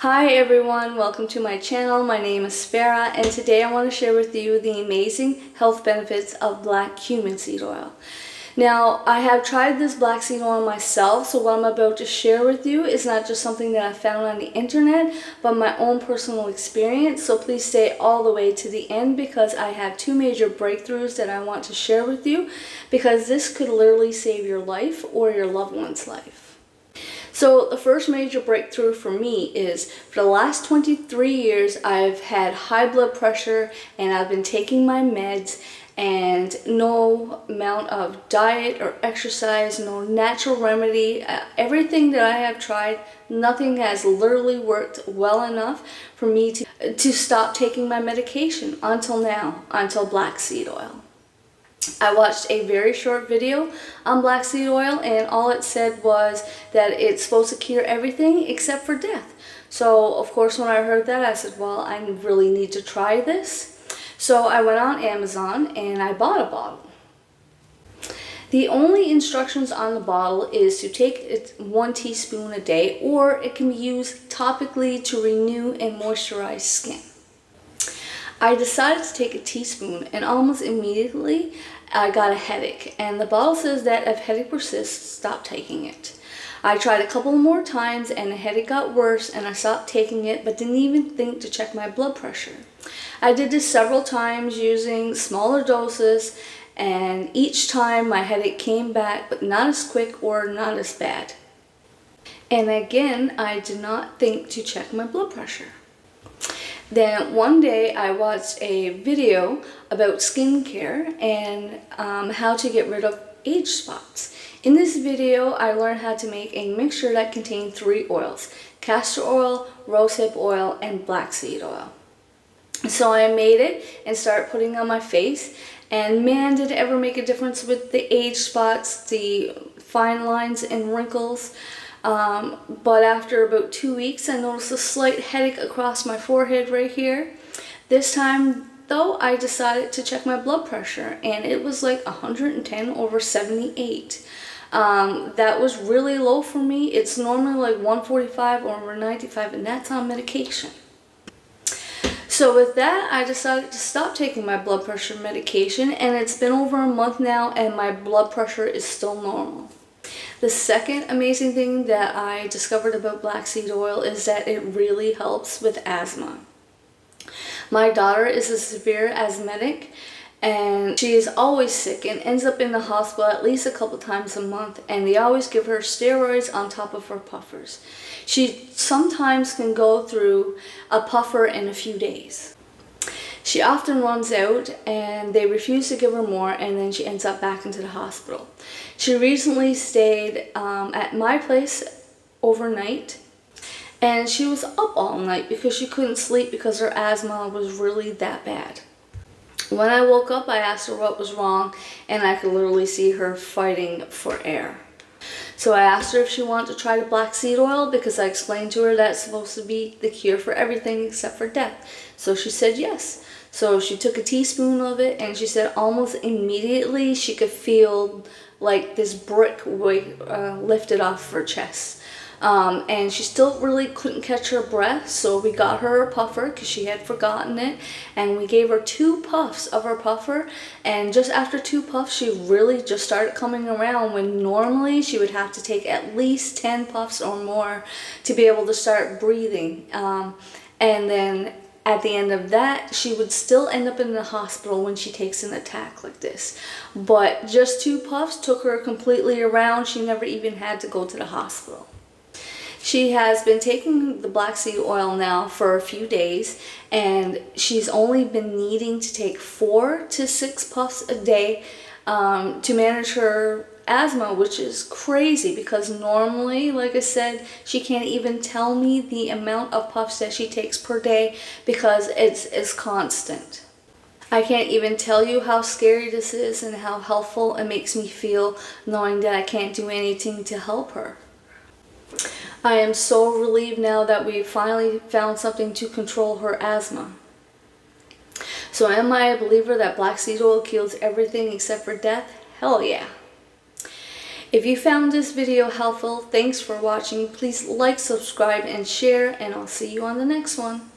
Hi everyone, welcome to my channel. My name is Farah and today I want to share with you the amazing health benefits of black cumin seed oil. Now, I have tried this black seed oil myself, so what I'm about to share with you is not just something that I found on the internet, but my own personal experience. So please stay all the way to the end because I have two major breakthroughs that I want to share with you because this could literally save your life or your loved one's life. So the first major breakthrough for me is for the last 23 years I've had high blood pressure and I've been taking my meds, and no amount of diet or exercise, no natural remedy, everything that I have tried, nothing has literally worked well enough for me to stop taking my medication until now, until black seed oil. I watched a very short video on black seed oil and all it said was that it's supposed to cure everything except for death. So of course when I heard that I said, well, I really need to try this. So I went on Amazon and I bought a bottle. The only instructions on the bottle is to take 1 teaspoon a day, or it can be used topically to renew and moisturize skin. I decided to take a teaspoon and almost immediately I got a headache, and the bottle says that if headache persists, stop taking it. I tried a couple more times and the headache got worse and I stopped taking it, but didn't even think to check my blood pressure. I did this several times using smaller doses, and each time my headache came back, but not as quick or not as bad. And again, I did not think to check my blood pressure. Then one day I watched a video about skincare and how to get rid of age spots. In this video, I learned how to make a mixture that contained 3 oils: castor oil, rosehip oil, and black seed oil. So I made it and started putting it on my face, and man, did it ever make a difference with the age spots, the fine lines and wrinkles. But after about 2 weeks, I noticed a slight headache across my forehead right here. This time, though, I decided to check my blood pressure, and it was like 110/78. That was really low for me. It's normally like 145/95, and that's on medication. So with that, I decided to stop taking my blood pressure medication, and it's been over a month now, and my blood pressure is still normal. The second amazing thing that I discovered about black seed oil is that it really helps with asthma. My daughter is a severe asthmatic and she is always sick and ends up in the hospital at least a couple times a month, and they always give her steroids on top of her puffers. She sometimes can go through a puffer in a few days. She often runs out and they refuse to give her more, and then she ends up back into the hospital. She recently stayed at my place overnight, and she was up all night because she couldn't sleep because her asthma was really that bad. When I woke up, I asked her what was wrong, and I could literally see her fighting for air. So I asked her if she wanted to try the black seed oil because I explained to her that it's supposed to be the cure for everything except for death. So she said yes. So she took a teaspoon of it, and she said almost immediately she could feel like this brick weight lifted off her chest. And she still really couldn't catch her breath, so we got her a puffer because she had forgotten it, and we gave her 2 puffs of her puffer, and just after 2 puffs she really just started coming around, when normally she would have to take at least 10 puffs or more to be able to start breathing. And then at the end of that, she would still end up in the hospital when she takes an attack like this. But just 2 puffs took her completely around. She never even had to go to the hospital. She has been taking the black seed oil now for a few days, and she's only been needing to take 4 to 6 puffs a day to manage her asthma, which is crazy because normally, like I said, she can't even tell me the amount of puffs that she takes per day because it's constant. I can't even tell you how scary this is and how helpful it makes me feel knowing that I can't do anything to help her. I am so relieved now that we finally found something to control her asthma. So am I a believer that black seed oil kills everything except for death? Hell yeah. If you found this video helpful, thanks for watching. Please like, subscribe, and share, and I'll see you on the next one.